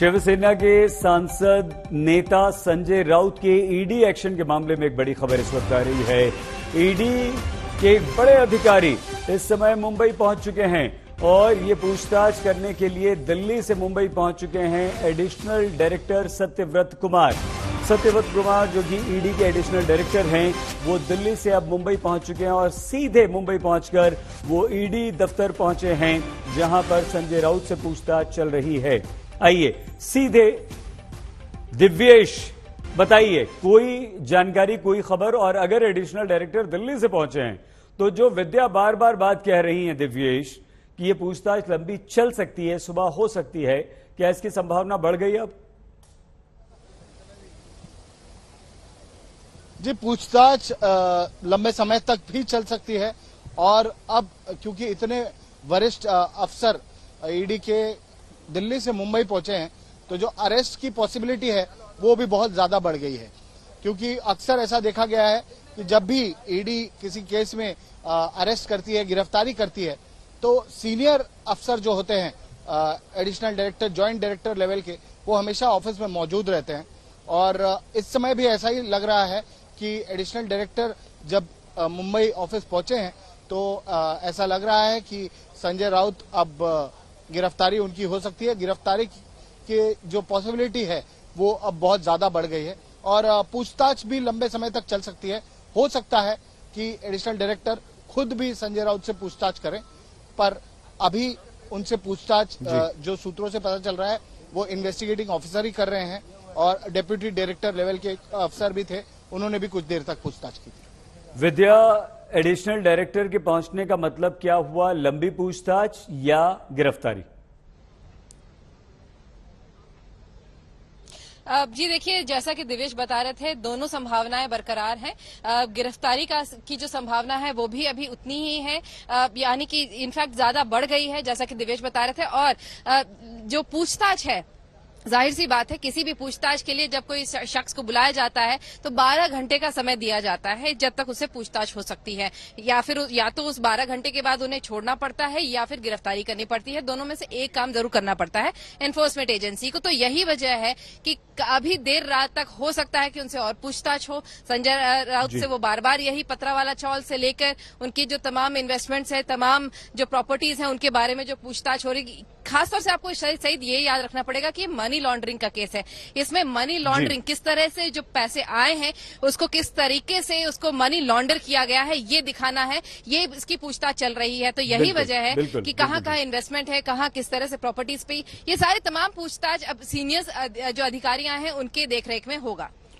शिवसेना के सांसद नेता संजय राउत के ईडी एक्शन के मामले में एक बड़ी खबर इस वक्त आ रही है। ईडी के एक बड़े अधिकारी इस समय मुंबई पहुंच चुके हैं और ये पूछताछ करने के लिए दिल्ली से मुंबई पहुंच चुके हैं एडिशनल डायरेक्टर सत्यव्रत कुमार। जो कि ईडी के एडिशनल डायरेक्टर हैं, वो दिल्ली से अब मुंबई पहुंच चुके हैं और सीधे मुंबई पहुंचकर वो ईडी दफ्तर पहुंचे हैं जहां पर संजय राउत से पूछताछ चल रही है। आइए सीधे दिव्येश बताइए, कोई जानकारी, कोई खबर, और अगर एडिशनल डायरेक्टर दिल्ली से पहुंचे हैं तो जो विद्या बार बार बात कह रही हैं दिव्येश कि ये पूछताछ लंबी चल सकती है, सुबह हो सकती है, क्या इसकी संभावना बढ़ गई अब? जी, पूछताछ लंबे समय तक भी चल सकती है और अब क्योंकि इतने वरिष्ठ अफसर ईडी के दिल्ली से मुंबई पहुंचे हैं तो जो अरेस्ट की पॉसिबिलिटी है वो भी बहुत ज्यादा बढ़ गई है, क्योंकि अक्सर ऐसा देखा गया है कि जब भी ईडी किसी केस में अरेस्ट करती है, गिरफ्तारी करती है, तो सीनियर अफसर जो होते हैं additional director, joint director level के, वो हमेशा ऑफिस में मौजूद रहते हैं। और इस समय भी ऐसा ही लग रहा है कि एडिशनल डायरेक्टर जब मुंबई ऑफिस पहुंचे हैं तो ऐसा लग रहा है कि संजय राउत अब गिरफ्तारी उनकी हो सकती है। गिरफ्तारी की जो पॉसिबिलिटी है वो अब बहुत ज्यादा बढ़ गई है और पूछताछ भी लंबे समय तक चल सकती है। हो सकता है कि एडिशनल डायरेक्टर खुद भी संजय राउत से पूछताछ करें, पर अभी उनसे पूछताछ जो सूत्रों से पता चल रहा है वो इन्वेस्टिगेटिंग ऑफिसर ही कर रहे हैं और डेप्यूटी डायरेक्टर लेवल के अफसर भी थे, उन्होंने भी कुछ देर तक पूछताछ की थी। विद्या, एडिशनल डायरेक्टर के पहुंचने का मतलब क्या हुआ? लंबी पूछताछ या गिरफ्तारी? जी देखिए, जैसा कि दिवेश बता रहे थे, दोनों संभावनाएं बरकरार हैं। गिरफ्तारी की जो संभावना है वो भी अभी उतनी ही है, यानी कि इनफैक्ट ज्यादा बढ़ गई है, जैसा कि दिवेश बता रहे थे। और जो पूछताछ है, जाहिर सी बात है, किसी भी पूछताछ के लिए जब कोई शख्स को बुलाया जाता है तो 12 घंटे का समय दिया जाता है जब तक उससे पूछताछ हो सकती है, या तो उस 12 घंटे के बाद उन्हें छोड़ना पड़ता है या फिर गिरफ्तारी करनी पड़ती है। दोनों में से एक काम जरूर करना पड़ता है एनफोर्समेंट एजेंसी को। तो यही वजह है कि अभी देर रात तक हो सकता है कि उनसे और पूछताछ हो। संजय राउत से वो बार बार यही पतरावाला चौल से लेकर उनकी जो तमाम इन्वेस्टमेंट्स है, तमाम जो प्रॉपर्टीज है, उनके बारे में जो पूछताछ हो रही। खासतौर से आपको सही ये याद रखना पड़ेगा कि मनी लॉन्ड्रिंग का केस है। इसमें मनी लॉन्ड्रिंग, किस तरह से जो पैसे आए हैं उसको किस तरीके से उसको मनी लॉन्डर किया गया है, ये दिखाना है, ये इसकी पूछताछ चल रही है। तो यही वजह है कि कहाँ इन्वेस्टमेंट है, कहाँ किस तरह से प्रॉपर्टीज पे, ये सारी तमाम पूछताछ अब सीनियर जो अधिकारियां हैं उनके देखरेख में होगा।